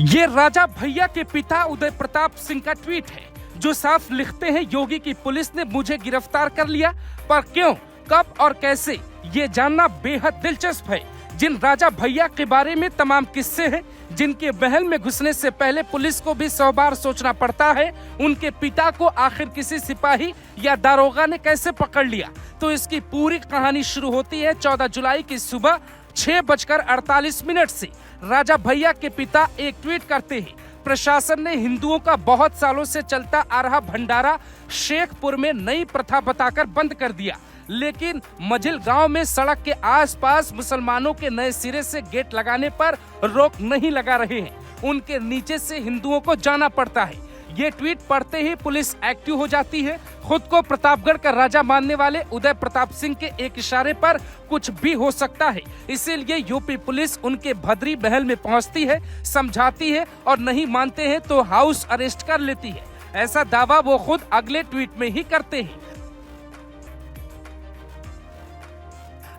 ये राजा भैया के पिता उदय प्रताप सिंह का ट्वीट है, जो साफ लिखते हैं, योगी की पुलिस ने मुझे गिरफ्तार कर लिया, पर क्यों, कब और कैसे, ये जानना बेहद दिलचस्प है। जिन राजा भैया के बारे में तमाम किस्से हैं, जिनके महल में घुसने से पहले पुलिस को भी 100 बार सोचना पड़ता है, उनके पिता को आखिर किसी सिपाही या दारोगा ने कैसे पकड़ लिया, तो इसकी पूरी कहानी शुरू होती है 14 जुलाई की सुबह 6:48 से। राजा भैया के पिता एक ट्वीट करते हैं, प्रशासन ने हिंदुओं का बहुत सालों से चलता आ रहा भंडारा शेखपुर में नई प्रथा बताकर बंद कर दिया, लेकिन मझिल गांव में सड़क के आसपास मुसलमानों के नए सिरे से गेट लगाने पर रोक नहीं लगा रहे हैं। उनके नीचे से हिंदुओं को जाना पड़ता है। ये ट्वीट पढ़ते ही पुलिस एक्टिव हो जाती है। खुद को प्रतापगढ़ का राजा मानने वाले उदय प्रताप सिंह के एक इशारे पर कुछ भी हो सकता है, इसीलिए यूपी पुलिस उनके भद्री महल में पहुंचती है, समझाती है और नहीं मानते हैं तो हाउस अरेस्ट कर लेती है। ऐसा दावा वो खुद अगले ट्वीट में ही करते हैं।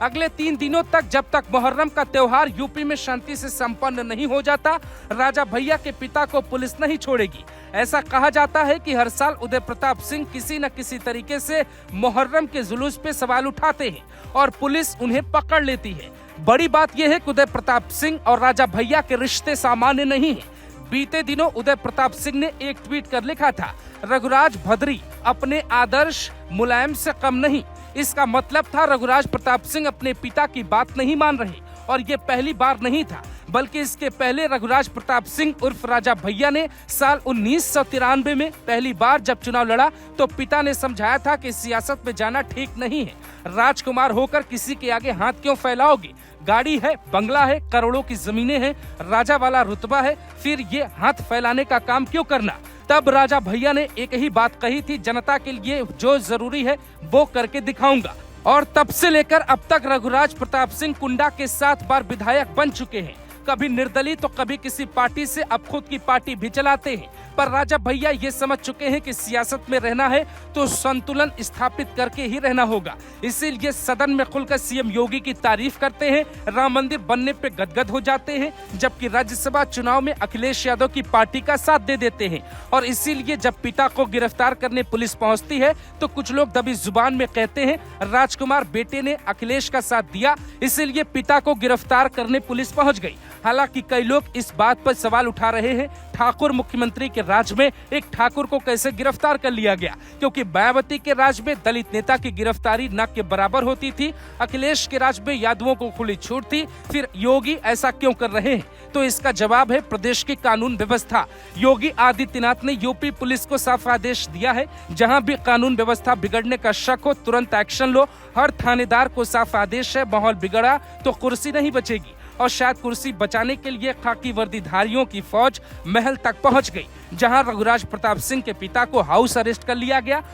अगले 3 दिनों तक, जब तक मुहर्रम का त्योहार यूपी में शांति से संपन्न नहीं हो जाता, राजा भैया के पिता को पुलिस नहीं छोड़ेगी। ऐसा कहा जाता है कि हर साल उदय प्रताप सिंह किसी न किसी तरीके से मुहर्रम के जुलूस पे सवाल उठाते हैं और पुलिस उन्हें पकड़ लेती है। बड़ी बात यह है कि उदय प्रताप सिंह और राजा भैया के रिश्ते सामान्य नहीं है। बीते दिनों उदय प्रताप सिंह ने एक ट्वीट कर लिखा था, रघुराज भद्री अपने आदर्श मुलायम से कम नहीं। इसका मतलब था रघुराज प्रताप सिंह अपने पिता की बात नहीं मान रहे, और ये पहली बार नहीं था, बल्कि इसके पहले रघुराज प्रताप सिंह उर्फ राजा भैया ने साल 1993 में पहली बार जब चुनाव लड़ा तो पिता ने समझाया था कि सियासत में जाना ठीक नहीं है। राजकुमार होकर किसी के आगे हाथ क्यों फैलाओगे? गाड़ी है, बंगला है, करोड़ों की जमीनें हैं, राजा वाला रुतबा है, फिर ये हाथ फैलाने का काम क्यों करना? तब राजा भैया ने एक ही बात कही थी, जनता के लिए जो जरूरी है वो करके दिखाऊंगा। और तब से लेकर अब तक रघुराज प्रताप सिंह कुंडा के 7 बार विधायक बन चुके हैं, कभी निर्दलीय तो कभी किसी पार्टी से, अब खुद की पार्टी भी चलाते हैं। पर राजा भैया ये समझ चुके हैं कि सियासत में रहना है तो संतुलन स्थापित करके ही रहना होगा। इसीलिए सदन में खुलकर सीएम योगी की तारीफ करते हैं, राम मंदिर बनने पे गदगद हो जाते हैं, जबकि राज्यसभा चुनाव में अखिलेश यादव की पार्टी का साथ दे देते हैं। और इसीलिए जब पिता को गिरफ्तार करने पुलिस पहुंचती है तो कुछ लोग दबी जुबान में कहते हैं, राजकुमार बेटे ने अखिलेश का साथ दिया, इसीलिए पिता को गिरफ्तार करने पुलिस पहुंच गई। हालांकि कई लोग इस बात पर सवाल उठा रहे हैं, ठाकुर मुख्यमंत्री के राज में एक ठाकुर को कैसे गिरफ्तार कर लिया गया, क्योंकि मायावती के राज में दलित नेता की गिरफ्तारी न के बराबर होती थी, अखिलेश के राज में यादवों को खुली छूट थी, फिर योगी ऐसा क्यों कर रहे हैं? तो इसका जवाब है प्रदेश की कानून व्यवस्था। योगी आदित्यनाथ ने यूपी पुलिस को साफ आदेश दिया है, जहां भी कानून व्यवस्था बिगड़ने का शक हो तुरंत एक्शन लो। हर थानेदार को साफ आदेश है, माहौल बिगड़ा तो कुर्सी नहीं बचेगी। और शायद कुर्सी बचाने के लिए खाकी वर्दीधारियों की फौज महल तक पहुंच गई, जहां रघुराज प्रताप सिंह के पिता को हाउस अरेस्ट कर लिया गया।